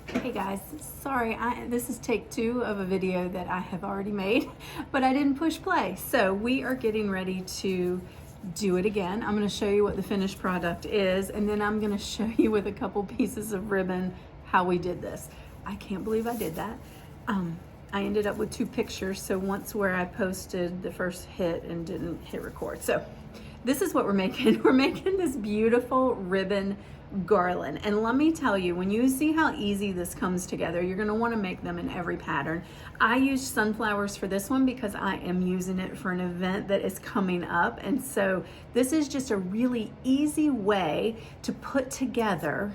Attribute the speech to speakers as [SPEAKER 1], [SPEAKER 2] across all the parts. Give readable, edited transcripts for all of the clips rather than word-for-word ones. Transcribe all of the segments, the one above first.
[SPEAKER 1] Hey guys, sorry, this is take 2 of a video that I have already made, but I didn't push play. So we are getting ready to do it again. I'm gonna show you what the finished product is, and then I'm gonna show you with a couple pieces of ribbon how we did this. I can't believe I did that. I ended up with 2 pictures, so once where I posted the first hit and didn't hit record. So this is what we're making. We're making this beautiful ribbon garland, and let me tell you, when you see how easy this comes together, you're going to want to make them in every pattern. I used sunflowers for this one because I am using it for an event that is coming up, and so this is just a really easy way to put together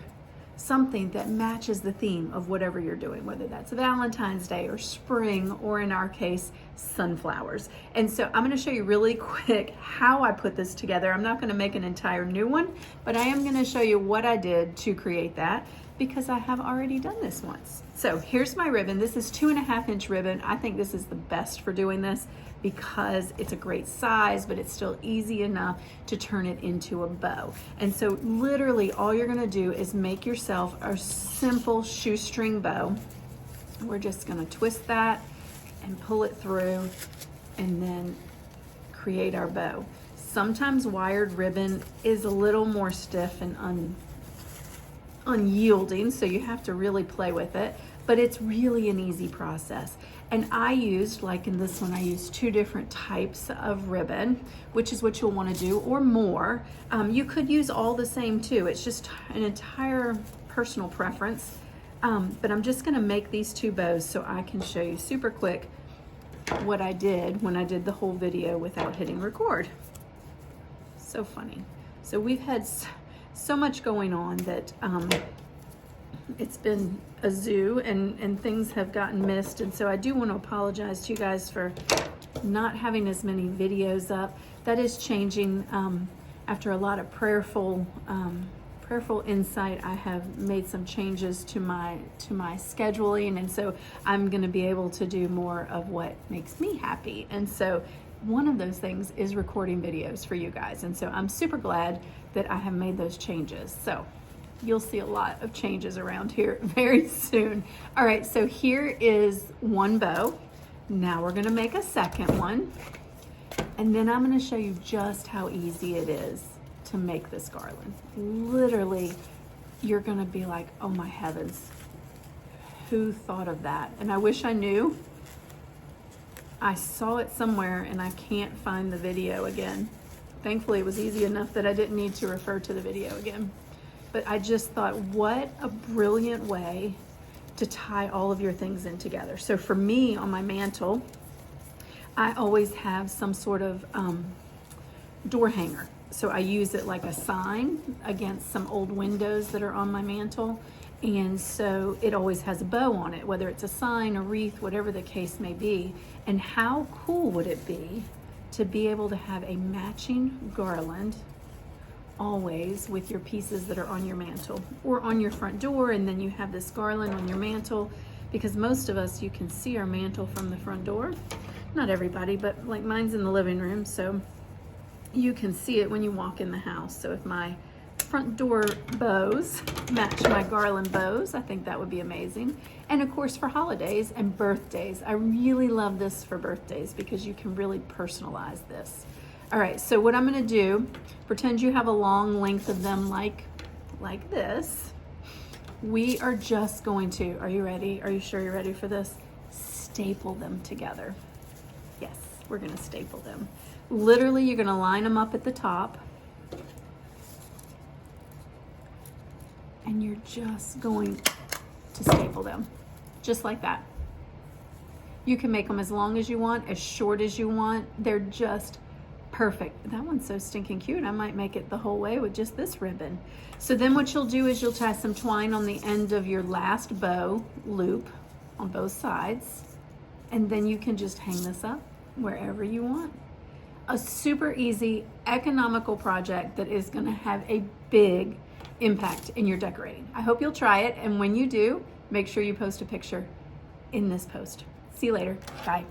[SPEAKER 1] something that matches the theme of whatever you're doing, whether that's Valentine's Day or spring, or in our case, sunflowers. And so I'm going to show you really quick how I put this together. I'm not going to make an entire new one, but I am going to show you what I did to create that, because I have already done this once. So here's my ribbon. This is 2.5 inch ribbon. I think this is the best for doing this because it's a great size, but it's still easy enough to turn it into a bow. And so literally all you're gonna do is make yourself a simple shoestring bow. We're just gonna twist that and pull it through and then create our bow. Sometimes wired ribbon is a little more stiff and unyielding, so you have to really play with it, but it's really an easy process. And I used, like in this one, I used 2 different types of ribbon, which is what you'll want to do, or more. You could use all the same too. It's just an entire personal preference. But I'm just going to make these 2 bows so I can show you super quick what I did when I did the whole video without hitting record. So funny. So we've had so much going on that it's been a zoo and things have gotten missed, and so I do want to apologize to you guys for not having as many videos up. That is changing after a lot of prayerful insight. I have made some changes to my scheduling, and so I'm going to be able to do more of what makes me happy. And so one of those things is recording videos for you guys, and so I'm super glad that I have made those changes. So you'll see a lot of changes around here very soon. All right, so here is one bow. Now we're gonna make a second one, and then I'm gonna show you just how easy it is to make this garland. Literally, you're gonna be like, oh my heavens, who thought of that? And I wish I knew. I saw it somewhere and I can't find the video again. Thankfully, it was easy enough that I didn't need to refer to the video again. But I just thought, what a brilliant way to tie all of your things in together. So for me, on my mantle, I always have some sort of door hanger. So I use it like a sign against some old windows that are on my mantle. And so it always has a bow on it, whether it's a sign, a wreath, whatever the case may be. And how cool would it be to be able to have a matching garland always with your pieces that are on your mantle or on your front door, and then you have this garland on your mantle, because most of us, you can see our mantle from the front door. Not everybody, but like mine's in the living room, so you can see it when you walk in the house. So if my front door bows match my garland bows, I think that would be amazing. And of course, for holidays and birthdays, I really love this for birthdays because you can really personalize this. All right, so what I'm gonna do, pretend you have a long length of them like this. We are just going to, are you ready? Are you sure you're ready for this? Staple them together. Yes, we're gonna staple them. Literally, you're gonna line them up at the top, and you're just going to staple them, just like that. You can make them as long as you want, as short as you want. They're just perfect. That one's so stinking cute. I might make it the whole way with just this ribbon. So then what you'll do is you'll tie some twine on the end of your last bow loop on both sides, and then you can just hang this up wherever you want. A super easy, economical project that is going to have a big impact in your decorating. I hope you'll try it, and when you do, make sure you post a picture in this post. See you later. Bye.